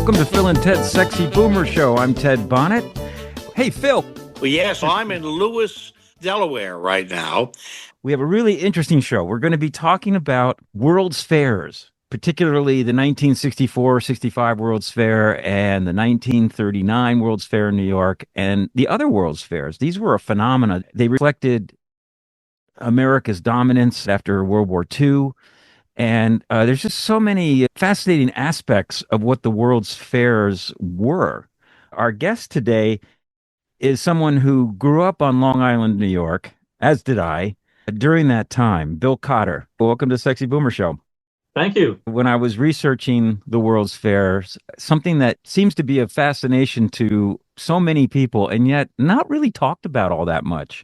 Welcome to Phil and Ted's Sexy Boomer Show. I'm Ted Bonnet. Hey, Phil. Well, yes, I'm in Lewis, Delaware right now. We have a really interesting show. We're going to be talking about World's Fairs, particularly the 1964-65 World's Fair and the 1939 World's Fair in New York and the other World's Fairs. These were a phenomenon. They reflected America's dominance after World War II. And there's just so many fascinating aspects of what the World's Fairs were. Our guest today is someone who grew up on Long Island, New York, as did I, during that time. Bill Cotter. Welcome to Sexy Boomer Show. Thank you. When I was researching the World's Fairs, something that seems to be a fascination to so many people and yet not really talked about all that much,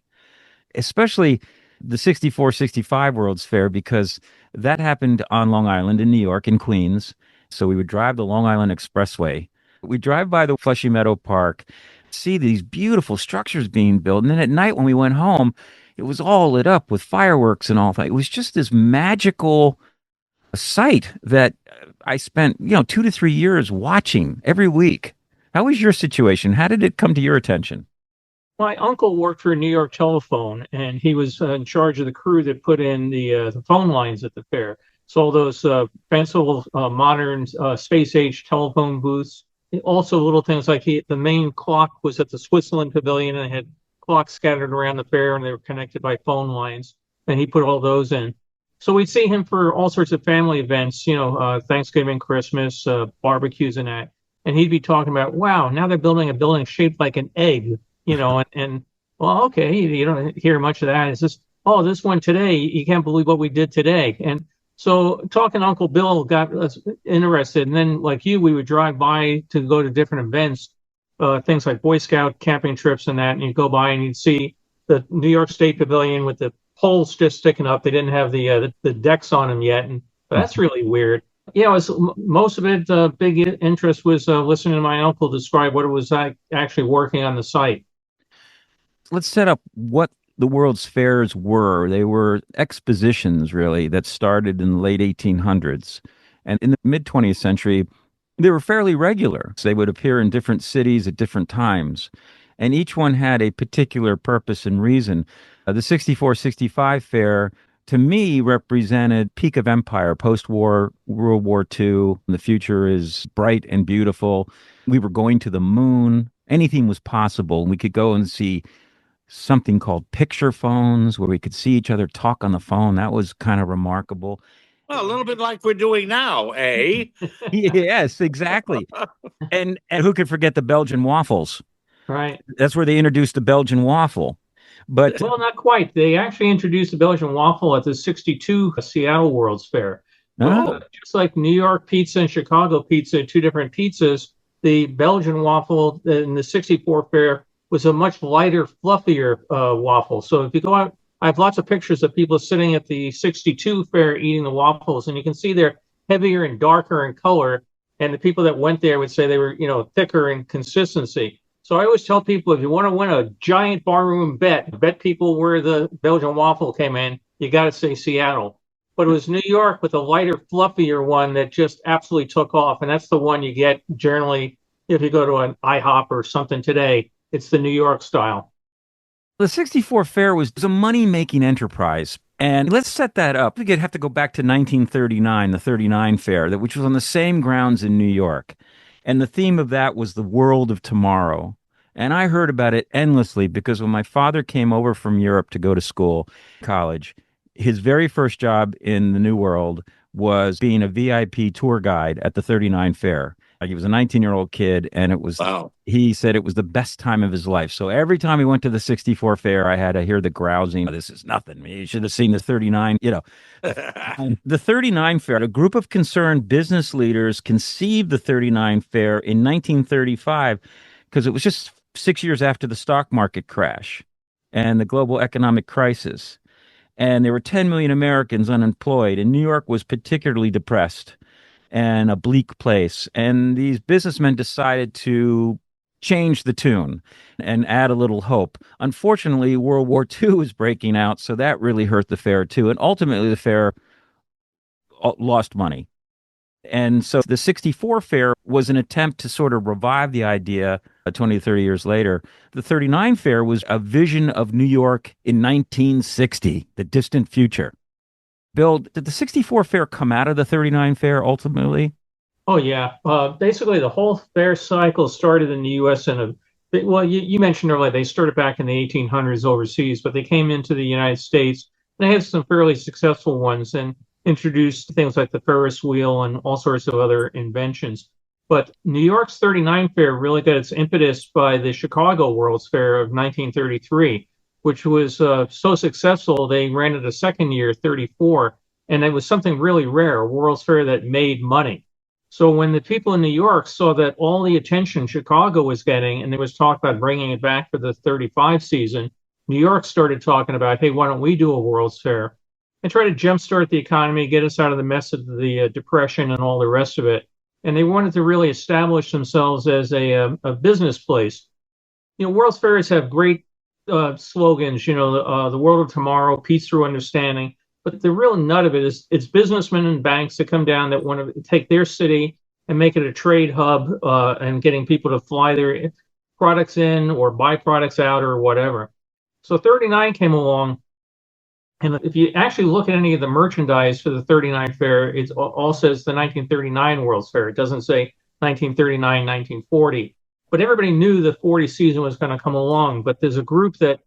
especially the 64-65 World's Fair, because that happened on Long Island in New York, in Queens. So we would drive the Long Island Expressway. We'd drive by the Fleshy Meadow Park, see these beautiful structures being built. And then at night when we went home, it was all lit up with fireworks and all that. It was just this magical sight that I spent, 2 to 3 years watching every week. How was your situation? How did it come to your attention? My uncle worked for New York Telephone, and he was in charge of the crew that put in the phone lines at the fair. So all those fanciful, modern space-age telephone booths. Also, little things like the main clock was at the Switzerland Pavilion, and they had clocks scattered around the fair, and they were connected by phone lines. And he put all those in. So we'd see him for all sorts of family events, Thanksgiving, Christmas, barbecues, and that. And he'd be talking about, wow, now they're building a building shaped like an egg. Well, okay, you don't hear much of that. It's just, oh, this one today, you can't believe what we did today. And so talking to Uncle Bill got us interested. And then, like you, we would drive by to go to different events, things like Boy Scout camping trips and that. And you'd go by and you'd see the New York State Pavilion with the poles just sticking up. They didn't have the decks on them yet. And that's really weird. Yeah, most of it, big interest was listening to my uncle describe what it was like actually working on the site. Let's set up what the World's Fairs were. They were expositions, really, that started in the late 1800s. And in the mid-20th century, they were fairly regular. So they would appear in different cities at different times. And each one had a particular purpose and reason. The 64-65 fair, to me, represented peak of empire, post-war, World War II. The future is bright and beautiful. We were going to the moon. Anything was possible. We could go and see something called picture phones where we could see each other talk on the phone. That was kind of remarkable. Well, a little bit like we're doing now, eh? Yes, exactly. And who could forget the Belgian waffles? Right. That's where they introduced the Belgian waffle. But well, not quite. They actually introduced the Belgian waffle at the 62 Seattle World's Fair. Just like New York pizza and Chicago pizza, two different pizzas, the Belgian waffle in the 64 fair was a much lighter, fluffier waffle. So if you go out, I have lots of pictures of people sitting at the 62 fair eating the waffles, and you can see they're heavier and darker in color. And the people that went there would say they were, thicker in consistency. So I always tell people, if you want to win a giant barroom bet people where the Belgian waffle came in, you got to say Seattle. But it was New York with a lighter, fluffier one that just absolutely took off. And that's the one you get generally if you go to an IHOP or something today. It's the New York style. The 64 fair was a money-making enterprise. And let's set that up. We'd have to go back to 1939, the 39 fair, which was on the same grounds in New York. And the theme of that was the world of tomorrow. And I heard about it endlessly because when my father came over from Europe to go to college, his very first job in the New World was being a VIP tour guide at the 39 fair. Like, he was a 19-year-old kid, and it was, wow. He said it was the best time of his life. So every time he went to the 64 fair, I had to hear the grousing. This is nothing. You should have seen the 39, The 39 fair, a group of concerned business leaders conceived the 39 fair in 1935 because it was just 6 years after the stock market crash and the global economic crisis. And there were 10 million Americans unemployed, and New York was particularly depressed and a bleak place. And these businessmen decided to change the tune and add a little hope. Unfortunately, World War II was breaking out, so that really hurt the fair too. And ultimately, the fair lost money. And so the 64 fair was an attempt to sort of revive the idea 20, 30 years later. The 39 fair was a vision of New York in 1960, the distant future. Bill, did the 64 fair come out of the 39 fair ultimately? Oh yeah. Basically, the whole fair cycle started in the U.S. Well, you mentioned earlier they started back in the 1800s overseas, but they came into the United States. They had some fairly successful ones and introduced things like the Ferris wheel and all sorts of other inventions. But New York's 39 fair really got its impetus by the Chicago World's Fair of 1933, which was so successful they ran it a second year, 34, and it was something really rare, a World's Fair that made money. So when the people in New York saw that all the attention Chicago was getting, and there was talk about bringing it back for the 35 season, New York started talking about, hey, why don't we do a World's Fair and try to jumpstart the economy, get us out of the mess of the Depression and all the rest of it. And they wanted to really establish themselves as a business place. You know, World's Fairs have great slogans, the world of tomorrow, peace through understanding. But the real nut of it is it's businessmen and banks that come down that want to take their city and make it a trade hub and getting people to fly their products in or buy products out or whatever. So 39 came along. And if you actually look at any of the merchandise for the 39 fair, it all says the 1939 World's Fair. It doesn't say 1939, 1940. But everybody knew the 40 season was going to come along. But there's a group that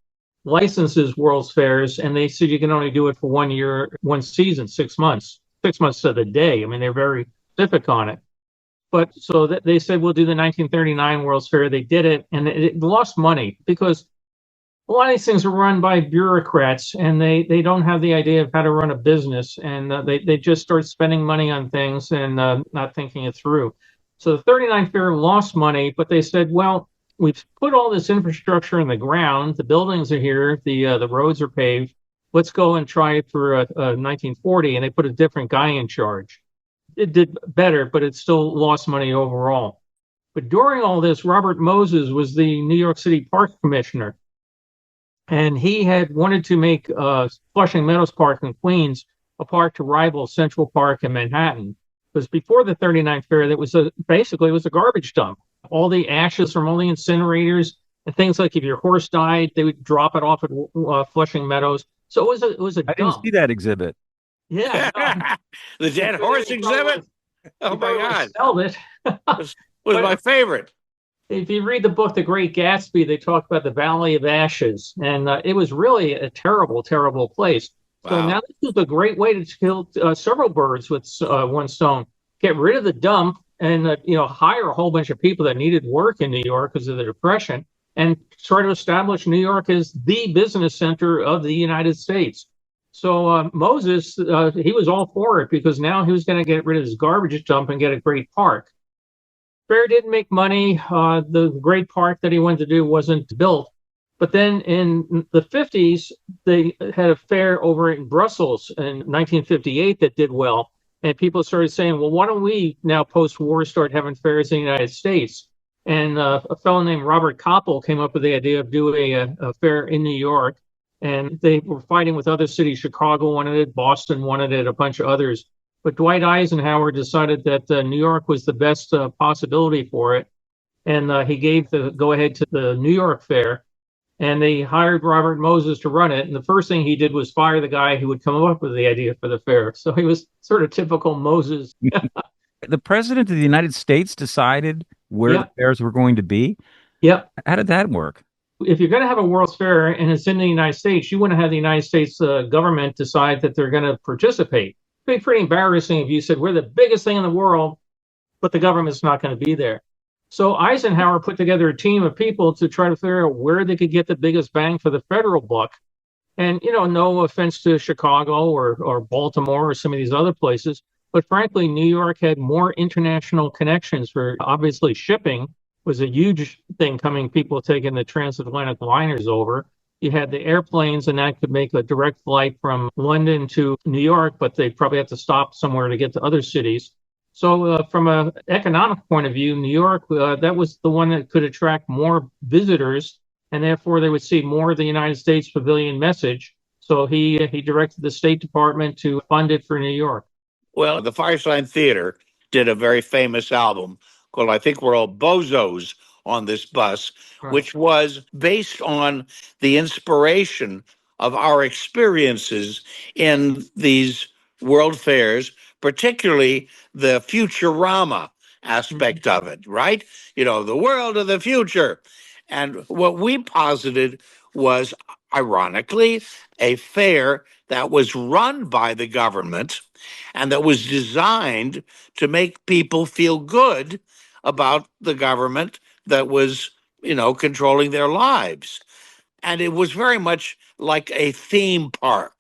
licenses World's Fairs, and they said you can only do it for 1 year, one season, 6 months to the day. I mean, they're very specific on it. But so they said, we'll do the 1939 World's Fair. They did it, and it lost money because a lot of these things are run by bureaucrats, and they don't have the idea of how to run a business, and they just start spending money on things and not thinking it through. So the 39 Fair lost money, but they said, well, we've put all this infrastructure in the ground. The buildings are here. The roads are paved. Let's go and try it for 1940. And they put a different guy in charge. It did better, but it still lost money overall. But during all this, Robert Moses was the New York City Park Commissioner. And he had wanted to make Flushing Meadows Park in Queens a park to rival Central Park in Manhattan. Because before the 39 Fair, that was basically it was a garbage dump. All the ashes from all the incinerators and things like if your horse died, they would drop it off at Flushing Meadows. So it was a I dump. didn't see that exhibit. Yeah, The dead horse exhibit. Oh my God, sell it. was my favorite. If you read the book The Great Gatsby, they talk about the Valley of Ashes, and it was really a terrible, terrible place. So Wow. now this is a great way to kill several birds with one stone. Get rid of the dump and hire a whole bunch of people that needed work in New York because of the Depression, and try to establish New York as the business center of the United States. So Moses, he was all for it because now he was going to get rid of his garbage dump and get a great park. Fair didn't make money. The great park that he wanted to do wasn't built. But then in the 50s, they had a fair over in Brussels in 1958 that did well. And people started saying, well, why don't we now post-war start having fairs in the United States? And a fellow named Robert Koppel came up with the idea of doing a fair in New York. And they were fighting with other cities. Chicago wanted it, Boston wanted it, a bunch of others. But Dwight Eisenhower decided that New York was the best possibility for it. And he gave the go-ahead to the New York Fair. And they hired Robert Moses to run it. And the first thing he did was fire the guy who would come up with the idea for the fair. So he was sort of typical Moses. The president of the United States decided where Yeah. the fairs were going to be. Yep. How did that work? If you're going to have a World's Fair and it's in the United States, you want to have the United States government decide that they're going to participate. It'd be pretty embarrassing if you said, we're the biggest thing in the world, but the government's not going to be there. So Eisenhower put together a team of people to try to figure out where they could get the biggest bang for the federal buck. And, no offense to Chicago or Baltimore or some of these other places, but frankly, New York had more international connections for obviously shipping was a huge thing coming, people taking the transatlantic liners over. You had the airplanes, and that could make a direct flight from London to New York, but they'd probably have to stop somewhere to get to other cities. So from an economic point of view, New York, that was the one that could attract more visitors, and therefore they would see more of the United States Pavilion message. So he directed the State Department to fund it for New York. Well, the Firesign Theater did a very famous album called I Think We're All Bozos on This Bus, Right. which was based on the inspiration of our experiences in these world fairs, particularly the Futurama Mhm. aspect of it, right? The world of the future. And what we posited was, ironically, a fair that was run by the government and that was designed to make people feel good about the government that was, controlling their lives. And it was very much like a theme park,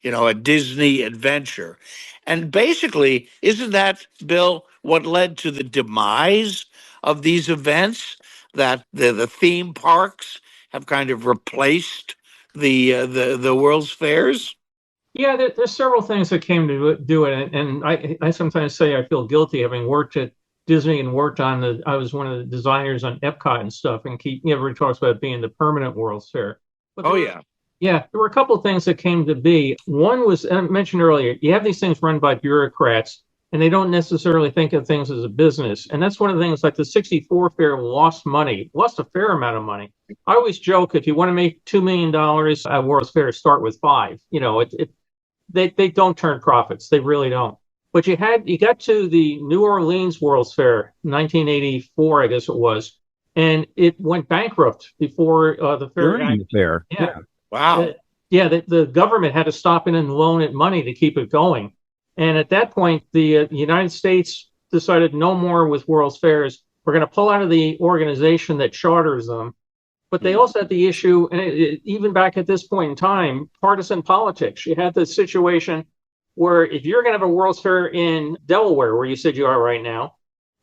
a Disney adventure. And basically, isn't that, Bill, what led to the demise of these events? That the theme parks have kind of replaced the World's Fairs? Yeah, there's several things that came to do it, and I sometimes say I feel guilty having worked at Disney and worked on I was one of the designers on Epcot and stuff, and everybody talks about being the permanent World's Fair. But Oh, yeah. there were a couple of things that came to be. One was, I mentioned earlier, you have these things run by bureaucrats, and they don't necessarily think of things as a business. And that's one of the things, like the 64 fair lost money, lost a fair amount of money. I always joke, if you want to make $2 million at World's Fair, start with five. They don't turn profits. They really don't. But you got to the New Orleans World's Fair, 1984, I guess it was, and it went bankrupt before the fair. During the fair. Yeah. Wow. The government had to stop it and loan it money to keep it going. And at that point, the United States decided no more with World's Fairs. We're going to pull out of the organization that charters them. But they also had the issue, and even back at this point in time, partisan politics. You had the situation where if you're going to have a World's Fair in Delaware, where you said you are right now,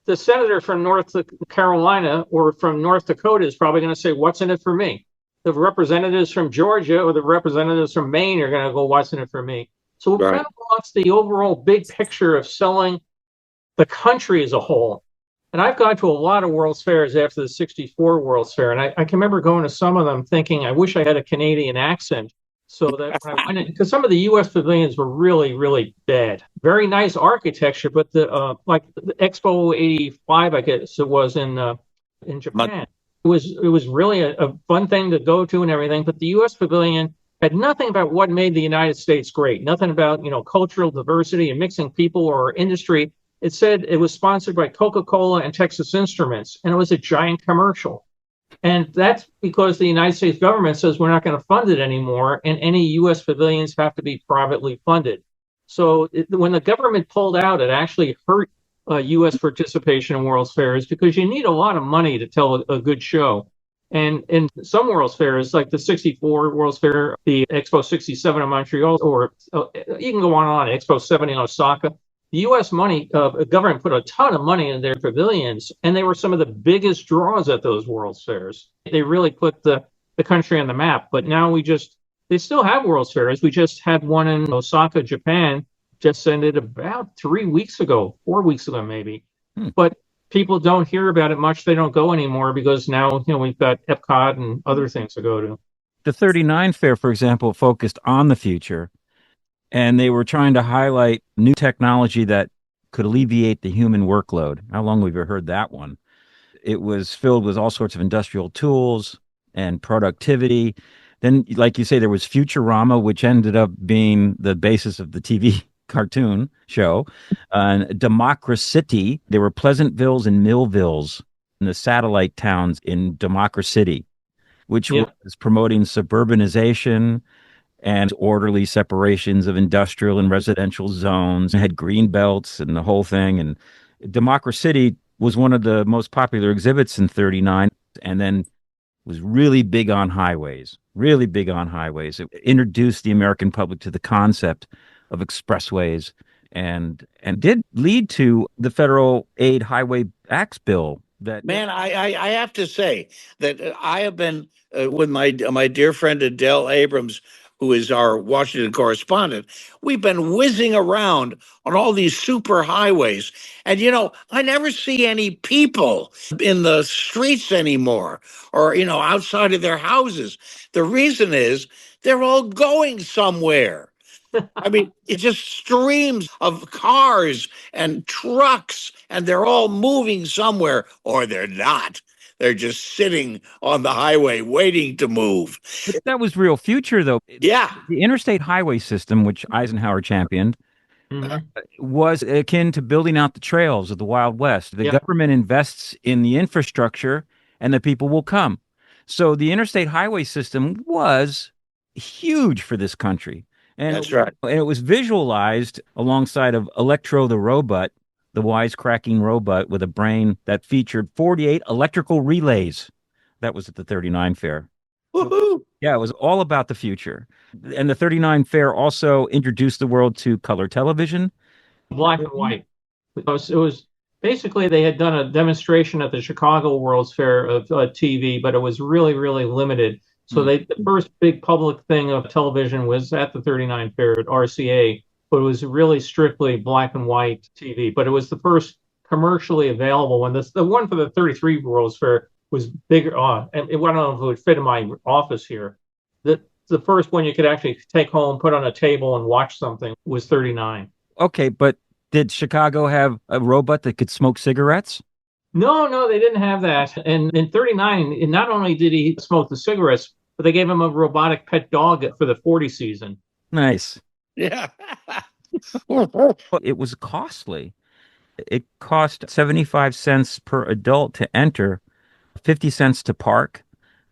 the senator from North Carolina or from North Dakota is probably going to say, "What's in it for me?" The representatives from Georgia or the representatives from Maine are going to go, "What's in it for me?" So we Right. kind of lost the overall big picture of selling the country as a whole. And I've gone to a lot of World's Fairs after the 64 World's Fair. And I can remember going to some of them thinking, I wish I had a Canadian accent so that when I went in, because some of the US pavilions were really, really bad. Very nice architecture, but like the Expo 85, I guess it was in Japan. It was really a fun thing to go to and everything. But the US pavilion had nothing about what made the United States great, nothing about, cultural diversity and mixing people or industry. It said it was sponsored by Coca Cola and Texas Instruments, and it was a giant commercial. And that's because the United States government says we're not going to fund it anymore, and any U.S. pavilions have to be privately funded. So when the government pulled out, it actually hurt U.S. participation in World's Fairs because you need a lot of money to tell a good show. And in some World's Fairs, like the 64 World's Fair, the Expo 67 in Montreal, or you can go on, Expo 70 in Osaka, the U.S. government put a ton of money in their pavilions, and they were some of the biggest draws at those World's Fairs. They really put the country on the map. But now they still have World's Fairs. We just had one in Osaka, Japan, just ended about 4 weeks ago maybe. But people don't hear about it much. They don't go anymore because now, we've got Epcot and other things to go to. The 39 fair, for example, focused on the future, and they were trying to highlight new technology that could alleviate the human workload. How long have we heard that one? It was filled with all sorts of industrial tools and productivity. Then, like you say, there was Futurama, which ended up being the basis of the TV cartoon show. Democracy. There were Pleasantvilles and Millvilles in the satellite towns in Democracy, which was promoting suburbanization and orderly separations of industrial and residential zones. It had green belts and the whole thing. And Democracy was one of the most popular exhibits in 39, and then was really big on highways, really big on highways. It introduced the American public to the concept of expressways and did lead to the Federal Aid Highway Acts bill. Man, I have to say that I have been with my dear friend Adele Abrams, who is our Washington correspondent. We've been whizzing around on all these super highways. And, I never see any people in the streets anymore or, outside of their houses. The reason is they're all going somewhere. I mean, it's just streams of cars and trucks, and they're all moving somewhere, or they're not. They're just sitting on the highway waiting to move. But that was real future, though. Yeah, The interstate highway system, which Eisenhower championed, Hmm. was akin to building out the trails of the Wild West. The Yep. government invests in the infrastructure and the people will come. So the interstate highway system was huge for this country. that's right. And it was visualized alongside of Electro the robot, the wisecracking robot with a brain that featured 48 electrical relays. That was at the 39 fair. So, Woohoo! yeah, it was all about the future. And the 39 fair also introduced the world to color television. Black and white. It was basically they had done a demonstration at the Chicago World's Fair of TV, but it was really, really limited. So Mm. the first big public thing of television was at the 39 Fair at RCA, but it was really strictly black and white TV. But it was the first commercially available one. The one for the 33 World's Fair was bigger. And I don't know if it would fit in my office here. The first one you could actually take home, put on a table, and watch something was 39. Okay, but did Chicago have a robot that could smoke cigarettes? No, no, they didn't have that. And in 39, not only did he smoke the cigarettes, but they gave him a robotic pet dog for the 40 season. Nice. Yeah. Well, it was costly. It cost 75 cents per adult to enter, 50 cents to park,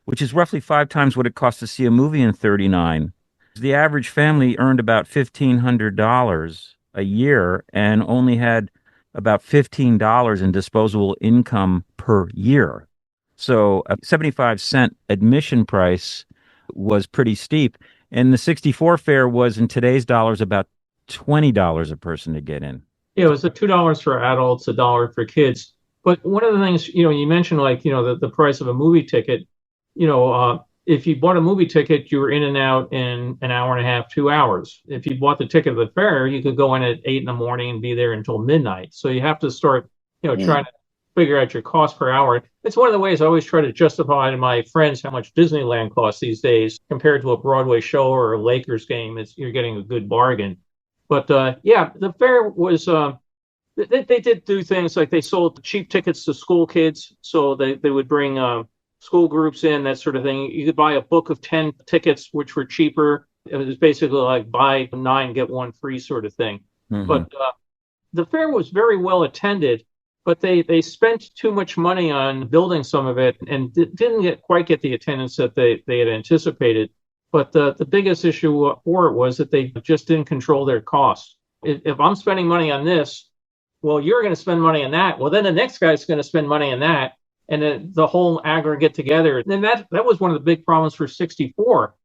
which is roughly 5 times what it cost to see a movie in 39. The average family earned about $1,500 a year and only had about $15 in disposable income per year. So a 75-cent admission price was pretty steep. And the 64 fare was in today's dollars about $20 a person to get in. Yeah, it was $2 for adults, $1 for kids. But one of the things, you mentioned like, the price of a movie ticket, if you bought a movie ticket, you were in and out in an hour and a half, 2 hours. If you bought the ticket at the fair, you could go in at 8 in the morning and be there until midnight. So you have to start, trying to figure out your cost per hour. It's one of the ways I always try to justify to my friends how much Disneyland costs these days compared to a Broadway show or a Lakers game. You're getting a good bargain. But yeah, the fair was they did do things like they sold cheap tickets to school kids, so they would bring school groups in, that sort of thing. You could buy a book of 10 tickets, which were cheaper. It was basically like buy 9 get 1 free sort of thing. Mhm. But the fair was very well attended, but they spent too much money on building some of it and didn't quite get the attendance that they had anticipated. But the biggest issue for it was that they just didn't control their costs. If I'm spending money on this, well, you're going to spend money on that. Well, then the next guy's going to spend money on that. And then the whole aggregate together. And that was one of the big problems for 64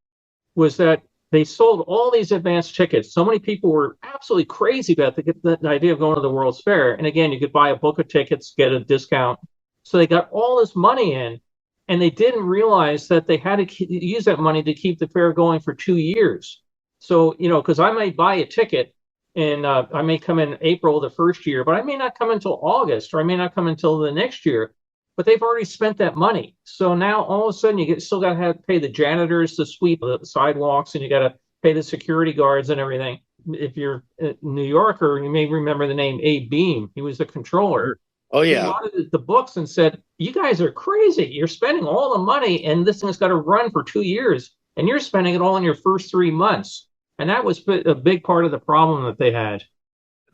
was that they sold all these advanced tickets. So many people were absolutely crazy about the idea of going to the World's Fair. And again, you could buy a book of tickets, get a discount. So they got all this money in, and they didn't realize that they had to use that money to keep the fair going for 2 years. So, because I might buy a ticket and I may come in April the first year, but I may not come until August, or I may not come until the next year. But they've already spent that money. So now all of a sudden you still got to pay the janitors to sweep the sidewalks, and you got to pay the security guards and everything. If you're a New Yorker, you may remember the name Abe Beam. He was the controller. Oh, He yeah. audited the books and said, "You guys are crazy. You're spending all the money, and this thing's got to run for 2 years, and you're spending it all in your first 3 months." And that was a big part of the problem that they had.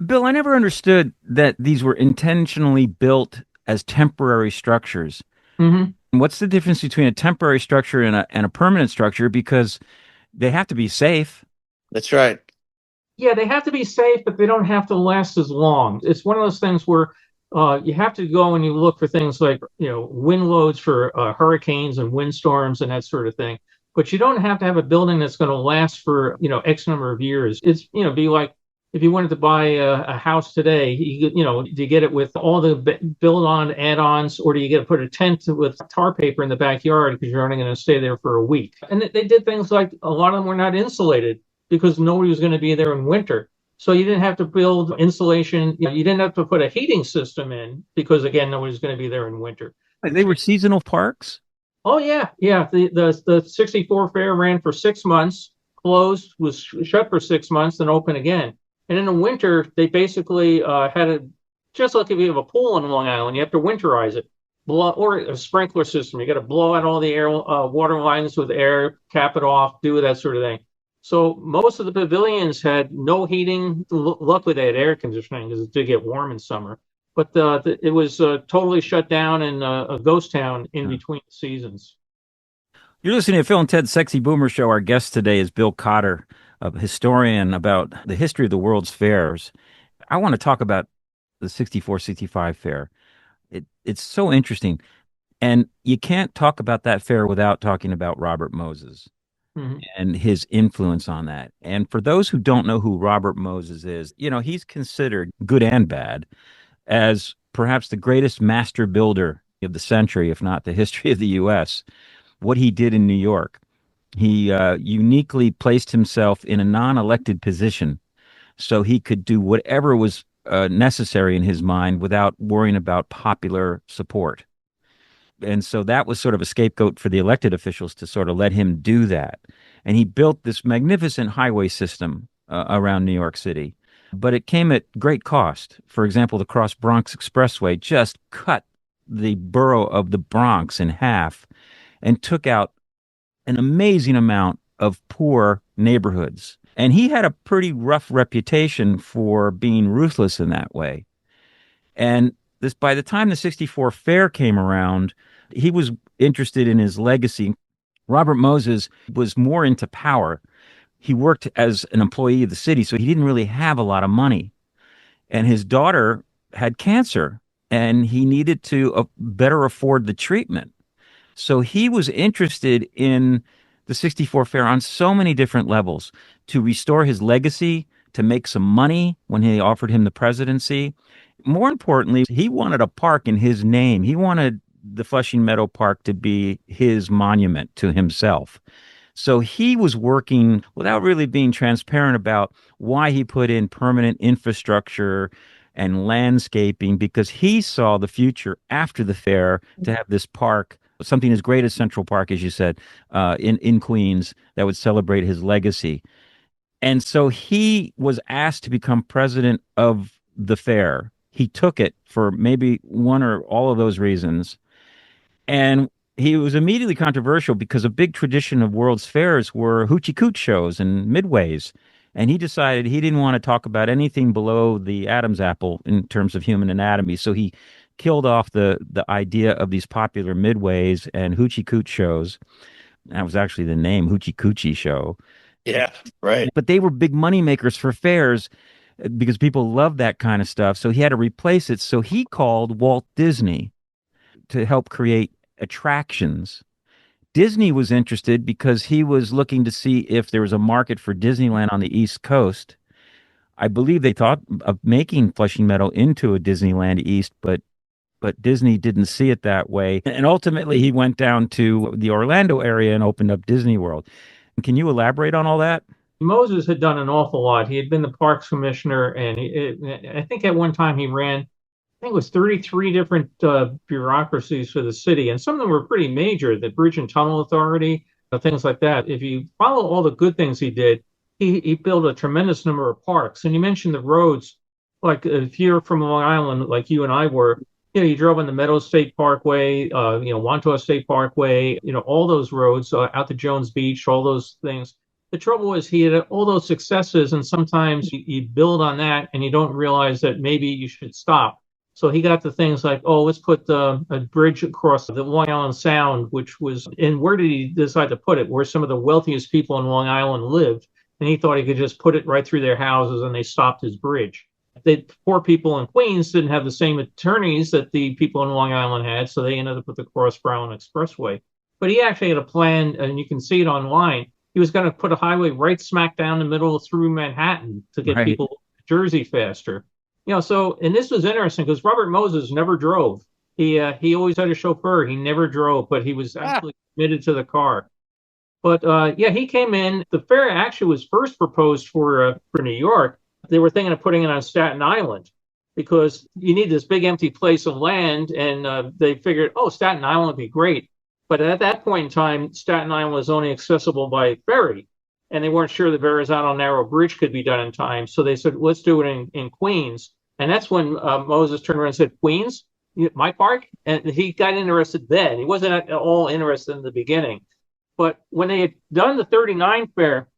Bill, I never understood that these were intentionally built as temporary structures. Mm-hmm. What's the difference between a temporary structure and a permanent structure? Because they have to be safe. That's right. Yeah, they have to be safe, but they don't have to last as long. It's one of those things where you have to go and you look for things like, wind loads for hurricanes and windstorms and that sort of thing. But you don't have to have a building that's going to last for, X number of years. It's, be like if you wanted to buy a house today, do you get it with all the build-on add-ons, or do you get to put a tent with tar paper in the backyard because you're only going to stay there for a week? And they did things like a lot of them were not insulated because nobody was going to be there in winter. So you didn't have to build insulation. You didn't have to put a heating system in because, again, nobody's going to be there in winter. They were seasonal parks. Oh, yeah. Yeah. The 64 fair ran for 6 months. closed, was shut for 6 months, then open again. And in the winter, they basically had a just like if you have a pool on Long Island, you have to winterize it, blow or a sprinkler system. You got to blow out all the air water lines with air, cap it off, do that sort of thing. So most of the pavilions had no heating. Luckily, they had air conditioning because it did get warm in summer. But it was totally shut down and a ghost town in between the seasons. You're listening to Phil and Ted's Sexy Boomer Show. Our guest today is Bill Cotter, a historian about the history of the world's fairs. I want to talk about the 64-65 fair. It's so interesting. And you can't talk about that fair without talking about Robert Moses and his influence on that. And for those who don't know who Robert Moses is, he's considered, good and bad, as perhaps the greatest master builder of the century, if not the history of the U.S. What he did in New York, he uniquely placed himself in a non-elected position so he could do whatever was necessary in his mind without worrying about popular support. And so that was sort of a scapegoat for the elected officials to sort of let him do that. And he built this magnificent highway system around New York City, but it came at great cost. For example, the Cross Bronx Expressway just cut the borough of the Bronx in half and took out an amazing amount of poor neighborhoods. And he had a pretty rough reputation for being ruthless in that way. And by the time the 64 fair came around, he was interested in his legacy. Robert Moses was more into power. He worked as an employee of the city, so he didn't really have a lot of money. And his daughter had cancer, and he needed to better afford the treatment. So he was interested in the 64 fair on so many different levels to restore his legacy, to make some money when he offered him the presidency. More importantly, he wanted a park in his name. He wanted the Flushing Meadow Park to be his monument to himself. So he was working without really being transparent about why he put in permanent infrastructure and landscaping, because he saw the future after the fair to have this park, something as great as Central Park, as you said, in Queens, that would celebrate his legacy. And so he was asked to become president of the fair. He took it for maybe one or all of those reasons. And he was immediately controversial because a big tradition of World's Fairs were hoochie cooch shows and midways. And he decided he didn't want to talk about anything below the Adam's apple in terms of human anatomy. So he killed off the idea of these popular midways and hoochie cooch shows. That was actually the name, Hoochie Coochie Show. Yeah, right. But they were big money makers for fairs because people loved that kind of stuff. So he had to replace it. So he called Walt Disney to help create attractions. Disney was interested because he was looking to see if there was a market for Disneyland on the East Coast. I believe they thought of making Flushing Meadow into a Disneyland East, but Disney didn't see it that way. And ultimately, he went down to the Orlando area and opened up Disney World. Can you elaborate on all that? Moses had done an awful lot. He had been the parks commissioner, and I think at one time he ran, I think it was 33 different bureaucracies for the city, and some of them were pretty major, the Bridge and Tunnel Authority, things like that. If you follow all the good things he did, he built a tremendous number of parks. And you mentioned the roads, like if you're from Long Island, like you and I were, you drove on the Meadows State Parkway, Wantagh State Parkway, all those roads out to Jones Beach, all those things. The trouble is he had all those successes, and sometimes you build on that and you don't realize that maybe you should stop. So he got to things like, let's put a bridge across the Long Island Sound, which was, and where did he decide to put it? Where some of the wealthiest people in Long Island lived. And he thought he could just put it right through their houses, and they stopped his bridge. The poor people in Queens didn't have the same attorneys that the people in Long Island had, so they ended up with the Cross Brown Expressway. But he actually had a plan, and you can see it online. He was going to put a highway right smack down the middle through Manhattan to get people to Jersey faster. And this was interesting because Robert Moses never drove. He always had a chauffeur. He never drove, but he was absolutely committed to the car. But he came in. The fair actually was first proposed for New York. They were thinking of putting it on Staten Island because you need this big empty place of land, and they figured, Staten Island would be great. But at that point in time, Staten Island was only accessible by ferry. and they weren't sure the Verrazano Narrow Bridge could be done in time. So they said, let's do it in Queens. And that's when Moses turned around and said, Queens, my park? And he got interested then. He wasn't at all interested in the beginning. But when they had done the 39 fair,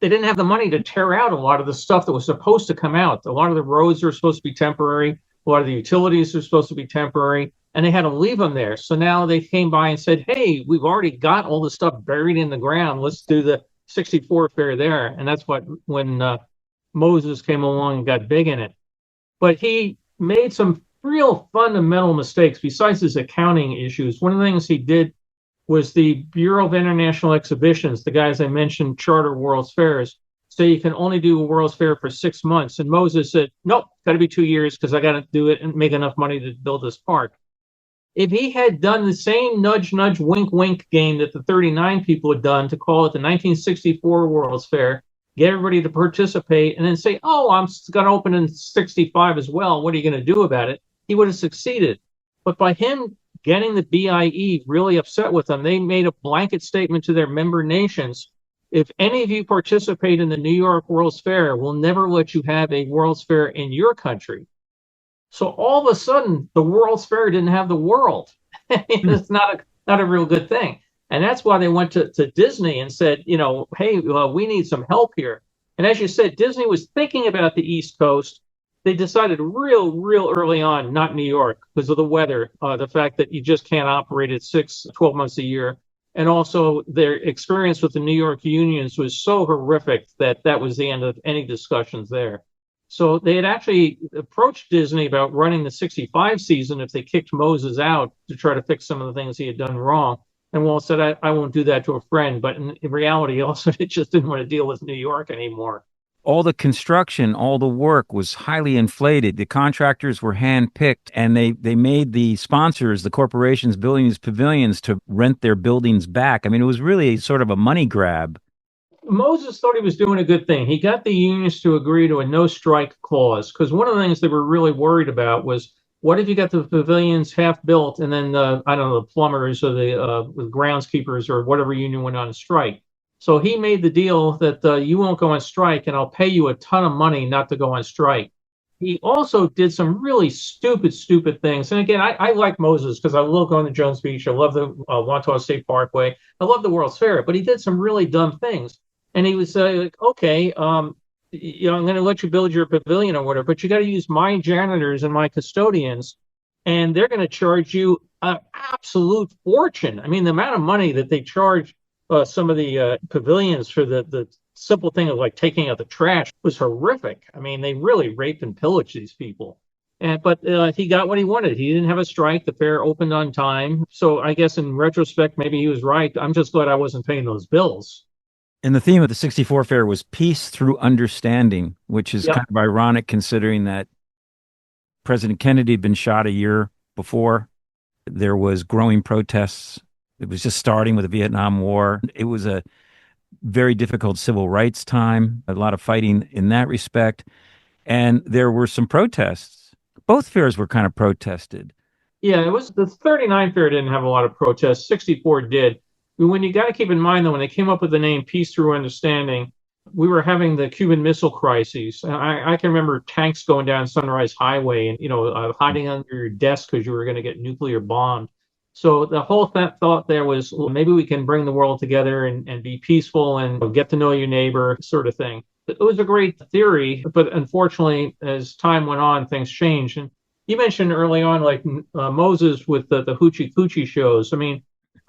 they didn't have the money to tear out a lot of the stuff that was supposed to come out. A lot of the roads were supposed to be temporary. A lot of the utilities were supposed to be temporary, and they had to leave them there. So now they came by and said, hey, we've already got all the stuff buried in the ground. Let's do the 64 fair there. And that's when Moses came along and got big in it. But he made some real fundamental mistakes besides his accounting issues. One of the things he did was the Bureau of International Exhibitions, the guys I mentioned, charter World's Fairs, say you can only do a World's Fair for 6 months. And Moses said, nope, got to be 2 years because I got to do it and make enough money to build this park. If he had done the same nudge, nudge, wink, wink game that the 39 people had done to call it the 1964 World's Fair, get everybody to participate, and then say, oh, I'm going to open in 65 as well. What are you going to do about it? He would have succeeded. But by him getting the BIE really upset with them, they made a blanket statement to their member nations. If any of you participate in the New York World's Fair, we'll never let you have a World's Fair in your country. So all of a sudden, the World's Fair didn't have the world. It's not a real good thing. And that's why they went to Disney and said, hey, we need some help here. And as you said, Disney was thinking about the East Coast. They decided real early on, not New York, because of the weather, the fact that you just can't operate at 12 months a year. And also their experience with the New York unions was so horrific that was the end of any discussions there. So they had actually approached Disney about running the 65 season if they kicked Moses out to try to fix some of the things he had done wrong. And Walt said, I won't do that to a friend. But in reality, also, it just didn't want to deal with New York anymore. All the construction, all the work was highly inflated. The contractors were handpicked, and they made the sponsors, the corporations building these pavilions, to rent their buildings back. I mean, it was really sort of a money grab. Moses thought he was doing a good thing. He got the unions to agree to a no strike clause, because one of the things they were really worried about was, what if you got the pavilions half built and then the plumbers or the groundskeepers or whatever union went on strike? So he made the deal that you won't go on strike and I'll pay you a ton of money not to go on strike. He also did some really stupid things. And again, I like Moses because I love going to Jones Beach. I love the Wantagh State Parkway. I love the World's Fair, but he did some really dumb things. And he was like, okay, I'm going to let you build your pavilion or whatever, but you got to use my janitors and my custodians, and they're going to charge you an absolute fortune. I mean, the amount of money that they charge some of the pavilions for the simple thing of like taking out the trash was horrific. I mean, they really raped and pillaged these people. But he got what he wanted. He didn't have a strike. The fair opened on time. So I guess in retrospect, maybe he was right. I'm just glad I wasn't paying those bills. And the theme of the 64 fair was peace through understanding, which is kind of ironic considering that President Kennedy had been shot a year before. There was growing protests. It was just starting with the Vietnam War. It was a very difficult civil rights time, a lot of fighting in that respect. And there were some protests. Both fairs were kind of protested. Yeah, it was the 39 fair didn't have a lot of protests. 64 did. When you got to keep in mind, though, when they came up with the name Peace Through Understanding, we were having the Cuban Missile Crisis. I can remember tanks going down Sunrise Highway and, hiding under your desk because you were going to get nuclear bombed. So the whole thought there was, well, maybe we can bring the world together and be peaceful and get to know your neighbor sort of thing. It was a great theory, but unfortunately, as time went on, things changed. And you mentioned early on, like Moses with the Hoochie Coochie shows. I mean,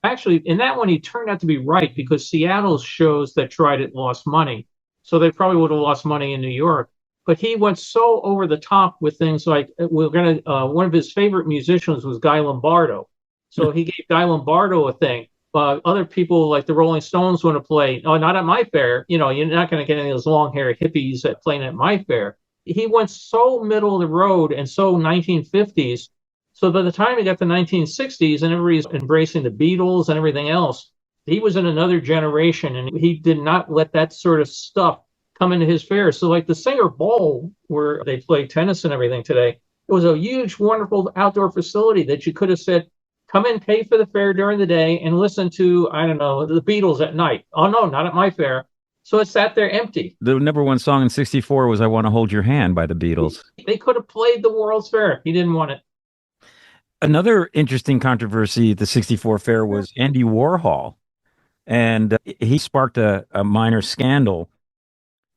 actually, in that one, he turned out to be right because Seattle's shows that tried it lost money. So they probably would have lost money in New York. But he went so over the top with things like one of his favorite musicians was Guy Lombardo. So he gave Guy Lombardo a thing. Other people like the Rolling Stones want to play. Oh, not at my fair. You're not going to get any of those long-haired hippies that playing at my fair. He went so middle of the road and so 1950s. So by the time he got to the 1960s and everybody's embracing the Beatles and everything else, he was in another generation and he did not let that sort of stuff come into his fair. So like the Singer Bowl, where they play tennis and everything today, it was a huge, wonderful outdoor facility that you could have said, come and pay for the fair during the day and listen to, I don't know, the Beatles at night. Oh, no, not at my fair. So it sat there empty. The number one song in 64 was I Want to Hold Your Hand by the Beatles. They could have played the World's Fair. He didn't want it. Another interesting controversy at the 64 fair was Andy Warhol. And he sparked a minor scandal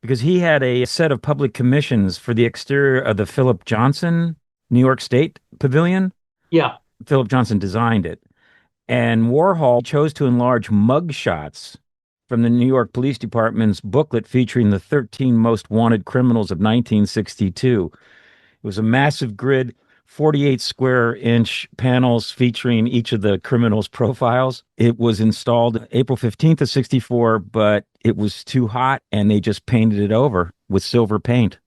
because he had a set of public commissions for the exterior of the Philip Johnson New York State Pavilion. Yeah. Philip Johnson designed it. And Warhol chose to enlarge mug shots from the New York Police Department's booklet featuring the 13 most wanted criminals of 1962. It was a massive grid, 48 square inch panels featuring each of the criminals' profiles. It was installed April 15th of 64, but it was too hot and they just painted it over with silver paint.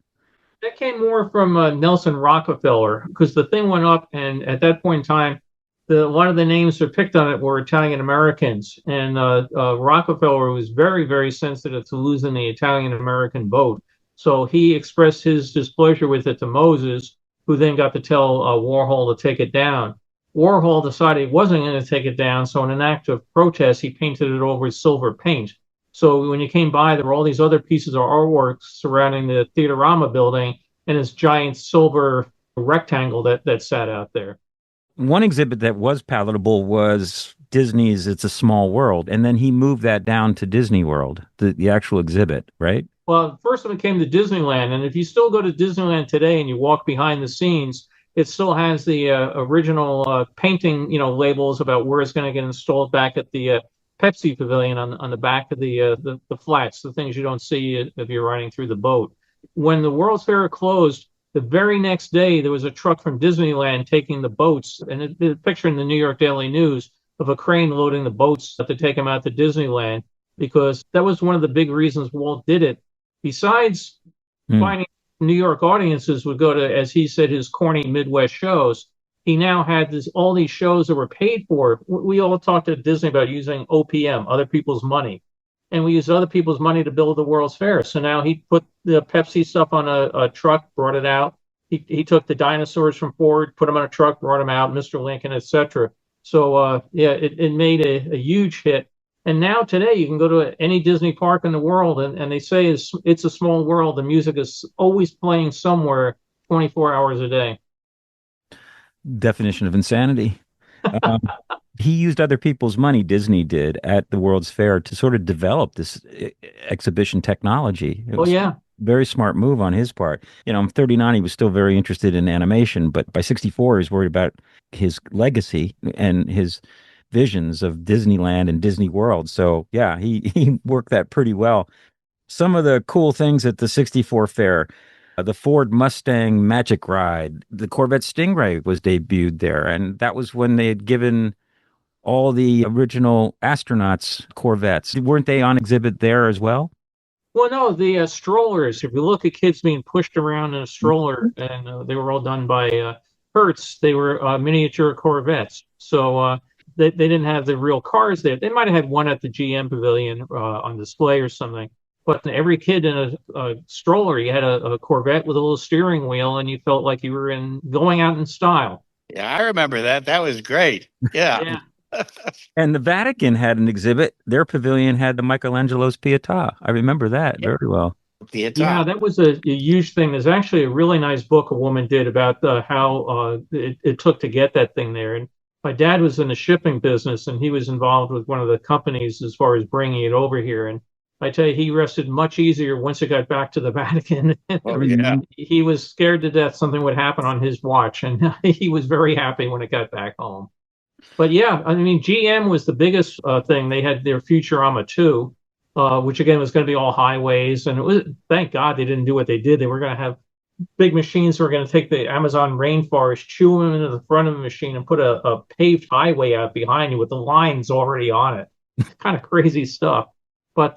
That came more from Nelson Rockefeller because the thing went up, and at that point in time, a lot of the names that picked on it were Italian Americans, and Rockefeller was very, very sensitive to losing the Italian American vote. So he expressed his displeasure with it to Moses, who then got to tell Warhol to take it down. Warhol decided he wasn't going to take it down, so in an act of protest, he painted it over with silver paint. So when you came by, there were all these other pieces of artwork surrounding the Theaterama building and this giant silver rectangle that sat out there. One exhibit that was palatable was Disney's It's a Small World. And then he moved that down to Disney World, the actual exhibit, right? Well, first when it came to Disneyland, and if you still go to Disneyland today and you walk behind the scenes, it still has the original painting, labels about where it's going to get installed back at the Pepsi Pavilion on the back of the flats, the things you don't see if you're riding through the boat. When the World's Fair closed, the very next day there was a truck from Disneyland taking the boats, and a picture in the New York Daily News of a crane loading the boats to take them out to Disneyland, because that was one of the big reasons Walt did it. Besides finding New York audiences would go to, as he said, his corny Midwest shows, he now had all these shows that were paid for. We all talked at Disney about using OPM, other people's money, and we used other people's money to build the World's Fair. So now he put the Pepsi stuff on a truck, brought it out. He took the dinosaurs from Ford, put them on a truck, brought them out, Mr. Lincoln, etc. So it made a huge hit. And now today you can go to any Disney park in the world, and they say it's a small world. The music is always playing somewhere 24 hours a day. Definition of insanity. Um, he used other people's money, Disney did, at the World's Fair to sort of develop this exhibition technology. It Oh, was yeah. very smart move on his part. I'm 39, he was still very interested in animation, but by 64, he's worried about his legacy and his visions of Disneyland and Disney World. So, yeah, he worked that pretty well. Some of the cool things at the 64 fair, the Ford Mustang Magic Ride, the Corvette Stingray was debuted there. And that was when they had given all the original astronauts Corvettes. Weren't they on exhibit there as well? Well, no, the strollers. If you look at kids being pushed around in a stroller, and they were all done by Hertz, they were miniature Corvettes. So they didn't have the real cars there. They might have had one at the GM Pavilion on display or something. But every kid in a stroller, you had a Corvette with a little steering wheel, and you felt like you were going out in style. Yeah, I remember that. That was great. Yeah. Yeah. And the Vatican had an exhibit. Their pavilion had the Michelangelo's Pietà. I remember that very well. Yeah, that was a huge thing. There's actually a really nice book a woman did about how it took to get that thing there. And my dad was in the shipping business, and he was involved with one of the companies as far as bringing it over here. And I tell you, he rested much easier once it got back to the Vatican. Oh, yeah. He was scared to death something would happen on his watch, and he was very happy when it got back home. But yeah, I mean, GM was the biggest thing. They had their Futurama 2, which again was going to be all highways. And it was, thank God they didn't do what they did. They were going to have big machines that were going to take the Amazon rainforest, chew them into the front of the machine, and put a paved highway out behind you with the lines already on it. Kind of crazy stuff. But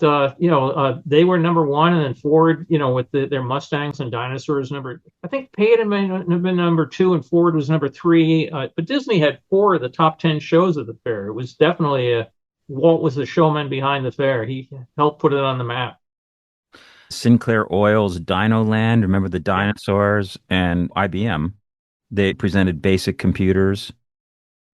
they were number one, and then Ford, with their Mustangs and dinosaurs, I think Payton have been number two, and Ford was number three. But Disney had four of the top 10 shows of the fair. It was definitely Walt was the showman behind the fair. He helped put it on the map. Sinclair Oil's Dino Land, remember the dinosaurs, and IBM. They presented basic computers.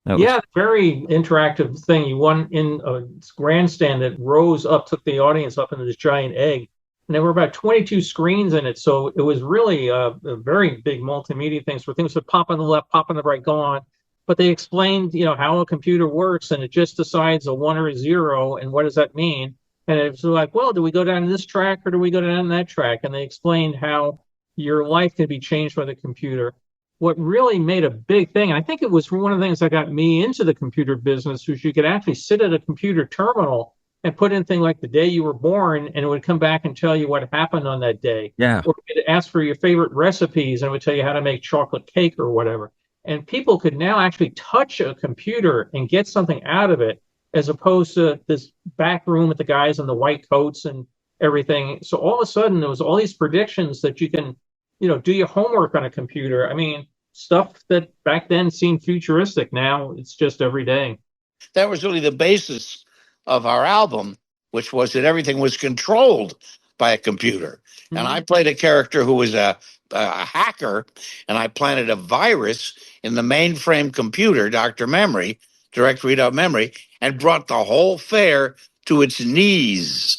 That was Yeah, very interactive thing. You won in a grandstand that rose up, took the audience up into this giant egg. And there were about 22 screens in it. So it was really a very big multimedia things where things would pop on the left, pop on the right, go on. But they explained, how a computer works and it just decides a one or a zero. And what does that mean? And it was like, well, do we go down this track or do we go down that track? And they explained how your life can be changed by the computer. What really made a big thing, and I think it was one of the things that got me into the computer business, was you could actually sit at a computer terminal and put in things like the day you were born, and it would come back and tell you what happened on that day. yeah. Or you could ask for your favorite recipes, and it would tell you how to make chocolate cake or whatever. And people could now actually touch a computer and get something out of it, as opposed to this back room with the guys in the white coats and everything. So all of a sudden, there was all these predictions that you can, do your homework on a computer. I mean, stuff that back then seemed futuristic. Now it's just every day. That was really the basis of our album, which was that everything was controlled by a computer. And I Mm-hmm. played a character who was a hacker, and I planted a virus in the mainframe computer, Dr. Memory, direct readout memory, and brought the whole fair to its knees.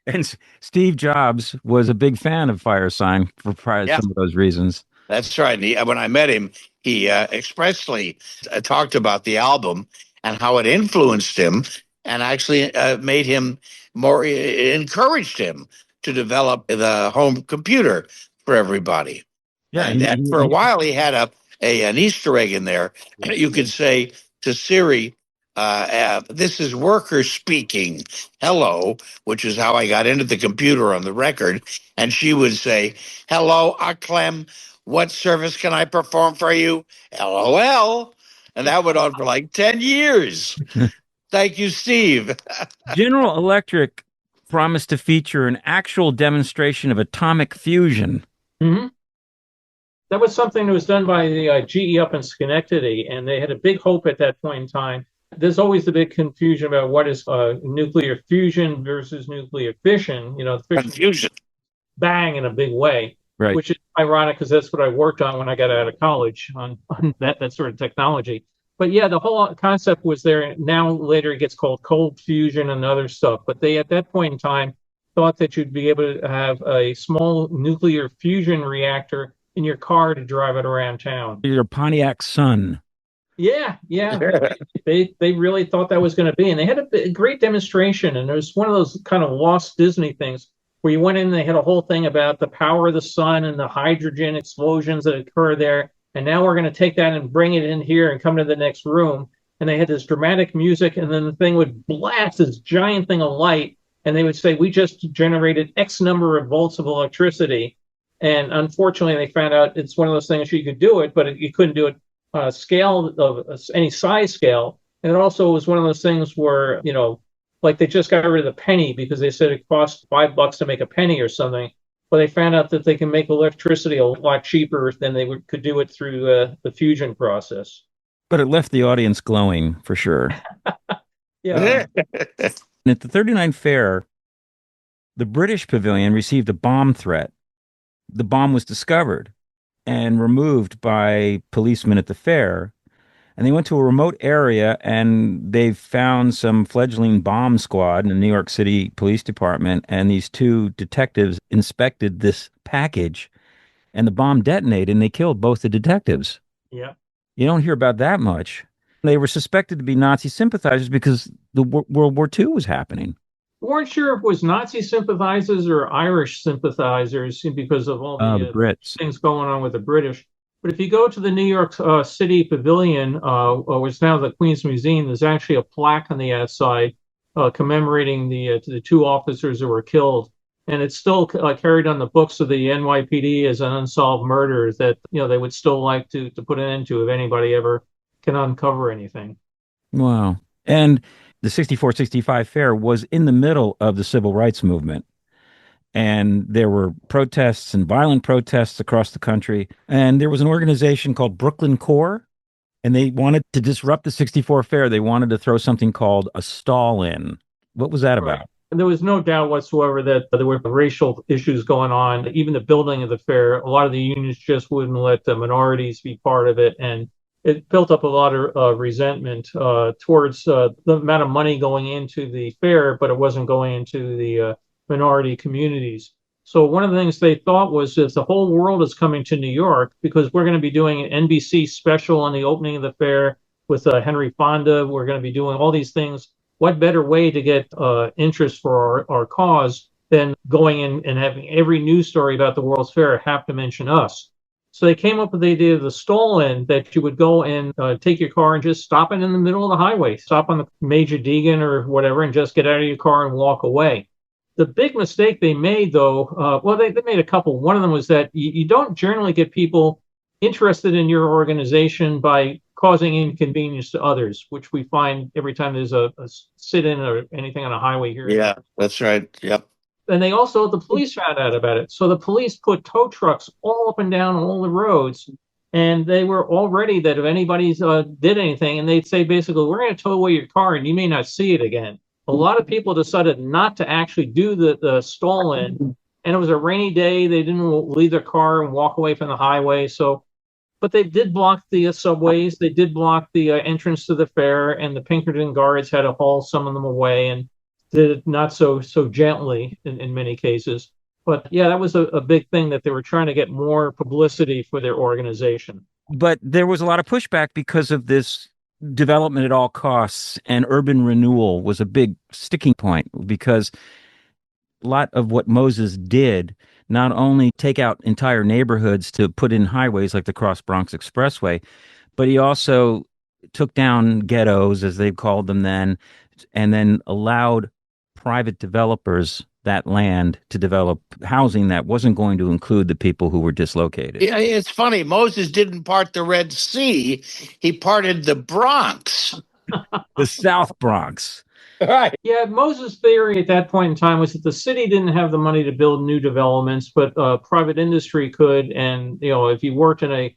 And Steve Jobs was a big fan of Firesign for probably Yeah, some of those reasons. that's right. And when I met him, he expressly talked about the album and how it influenced him and actually made him more, encouraged him to develop the home computer for everybody. Yeah, And for a while, he had an Easter egg in there. You could say to Siri, this is worker speaking. Hello, which is how I got into the computer on the record. And she would say, hello, Clem. What service can I perform for you? LOL. And that went on for like 10 years. Thank you, Steve. General Electric promised to feature an actual demonstration of atomic fusion. Mm-hmm. That was something that was done by the GE up in Schenectady, and they had a big hope at that point in time. There's always the big confusion about what is nuclear fusion versus nuclear fission. The fission Confusion. bang in a big way, Right. which is ironic because that's what I worked on when I got out of college on that sort of technology. But yeah, the whole concept was there. Now later it gets called cold fusion and other stuff. But they at that point in time thought that you'd be able to have a small nuclear fusion reactor in your car to drive it around town. Your Pontiac Sun. Yeah, they really thought that was going to be, and they had a great demonstration. And it was one of those kind of lost Disney things where you went in and they had a whole thing about the power of the sun and the hydrogen explosions that occur there. And now we're going to take that and bring it in here and come to the next room. And they had this dramatic music, and then the thing would blast this giant thing of light, and they would say, we just generated X number of volts of electricity. And unfortunately, they found out it's one of those things you could do it, but you couldn't do it on a scale of any size scale. And it also was one of those things where, like they just got rid of the penny because they said it cost $5 to make a penny or something. But they found out that they can make electricity a lot cheaper than they could do it through the fusion process. But it left the audience glowing for sure. Yeah. And at the 39 Fair, the British pavilion received a bomb threat. The bomb was discovered and removed by policemen at the fair. And they went to a remote area and they found some fledgling bomb squad in the New York City Police Department. And these two detectives inspected this package and the bomb detonated and they killed both the detectives. Yeah. You don't hear about that much. They were suspected to be Nazi sympathizers because the World War II was happening. We weren't sure if it was Nazi sympathizers or Irish sympathizers because of all The Brits. things going on with the British. But if you go to the New York City Pavilion, which is now the Queens Museum, there's actually a plaque on the outside commemorating the two officers who were killed. And it's still carried on the books of the NYPD as an unsolved murder that they would still like to put an end to if anybody ever can uncover anything. Wow. And the 64-65 fair was in the middle of the civil rights movement. And there were protests and violent protests across the country. And there was an organization called Brooklyn Core, and they wanted to disrupt the 64 fair. They wanted to throw something called a stall in. What was that about? There was no doubt whatsoever that there were racial issues going on. Even the building of the fair, a lot of the unions just wouldn't let the minorities be part of it. And it built up a lot of resentment towards the amount of money going into the fair, but it wasn't going into the minority communities. So one of the things they thought was if the whole world is coming to New York, because we're going to be doing an NBC special on the opening of the fair with Henry Fonda, we're going to be doing all these things. What better way to get interest for our cause than going in and having every news story about the World's Fair have to mention us? So they came up with the idea of the stall-in, that you would go and take your car and just stop it in the middle of the highway, stop on the Major Deegan or whatever, and just get out of your car and walk away. The big mistake they made, though, they made a couple. One of them was that you don't generally get people interested in your organization by causing inconvenience to others, which we find every time there's a sit-in or anything on a highway here. Yeah, that's right. Yep. And the police found out about it. So the police put tow trucks all up and down all the roads. And they were all ready that if anybody did anything, and they'd say, basically, we're going to tow away your car and you may not see it again. A lot of people decided not to actually do the stall-in. And it was a rainy day. They didn't leave their car and walk away from the highway. But they did block the subways. They did block the entrance to the fair. And the Pinkerton guards had to haul some of them away and did it not so gently in many cases. But yeah, that was a big thing, that they were trying to get more publicity for their organization. But there was a lot of pushback because of this development at all costs, and urban renewal was a big sticking point, because a lot of what Moses did, not only take out entire neighborhoods to put in highways like the Cross Bronx Expressway, but he also took down ghettos, as they called them then, and then allowed private developers that land to develop housing that wasn't going to include the people who were dislocated. Yeah, it's funny. Moses didn't part the Red Sea. He parted the Bronx. The South Bronx. Right. Yeah, Moses' theory at that point in time was that the city didn't have the money to build new developments, but private industry could. And, if you worked in a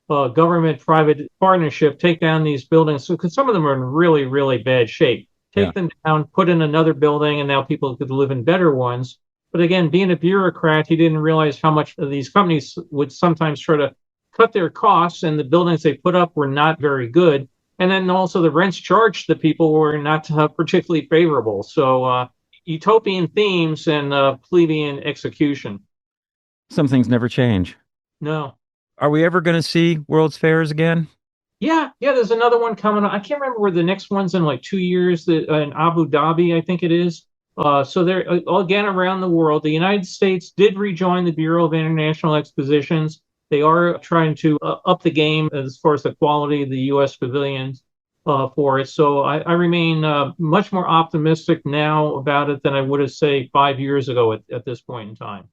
government-private partnership, take down these buildings, because some of them are in really, really bad shape. Take them down, put in another building, and now people could live in better ones. But again, being a bureaucrat, he didn't realize how much these companies would sometimes try to cut their costs, and the buildings they put up were not very good. And then also the rents charged to people were not particularly favorable. So utopian themes and plebeian execution. Some things never change. No. Are we ever going to see World's Fairs again? Yeah, there's another one coming up. I can't remember where the next one's in, like 2 years, in Abu Dhabi, I think it is. So they're again around the world. The United States did rejoin the Bureau of International Expositions. They are trying to up the game as far as the quality of the U.S. pavilions for it. So I remain much more optimistic now about it than I would have, say, 5 years ago at this point in time.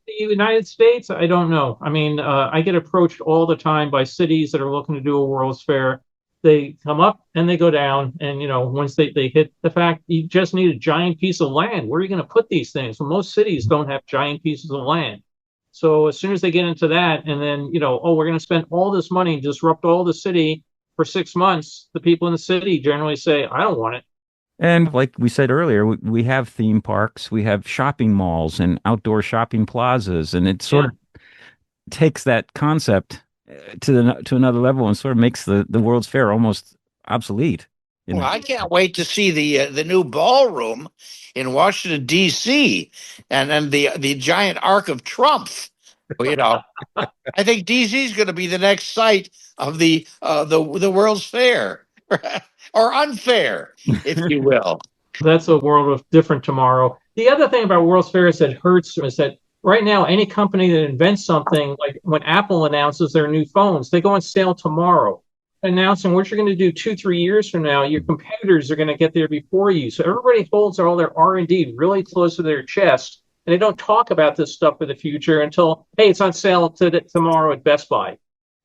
The United States, I don't know. I mean, I get approached all the time by cities that are looking to do a World's Fair. They come up and they go down. And, once they hit the fact you just need a giant piece of land, where are you going to put these things? Well, most cities don't have giant pieces of land. So as soon as they get into that, and then, we're going to spend all this money and disrupt all the city for 6 months, the people in the city generally say, I don't want it. And like we said earlier, we have theme parks, we have shopping malls and outdoor shopping plazas, and it sort of takes that concept to another level and sort of makes the World's Fair almost obsolete. Well, I can't wait to see the new ballroom in Washington, D.C., and then the giant Arc of Triomphe. I think D.C. is going to be the next site of the World's Fair. Or unfair, if you will. That's a world of different tomorrow. The other thing about World's Fair is that hurts is that right now, any company that invents something, like when Apple announces their new phones, they go on sale tomorrow, announcing what you're going to do 2-3 years from now. Your competitors are going to get there before you. So everybody holds all their R&D really close to their chest, and they don't talk about this stuff for the future until, hey, it's on sale tomorrow at Best Buy.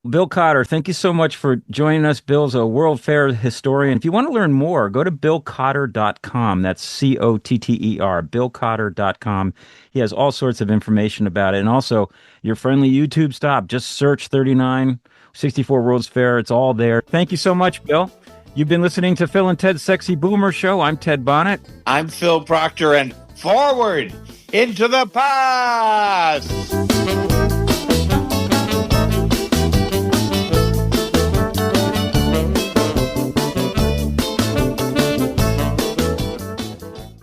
Bill Cotter, thank you so much for joining us. Bill's a World Fair historian. If you want to learn more, go to billcotter.com. That's Cotter, billcotter.com. He has all sorts of information about it. And also, your friendly YouTube stop. Just search 3964 World's Fair. It's all there. Thank you so much, Bill. You've been listening to Phil and Ted's Sexy Boomer Show. I'm Ted Bonnet. I'm Phil Proctor, and forward into the past.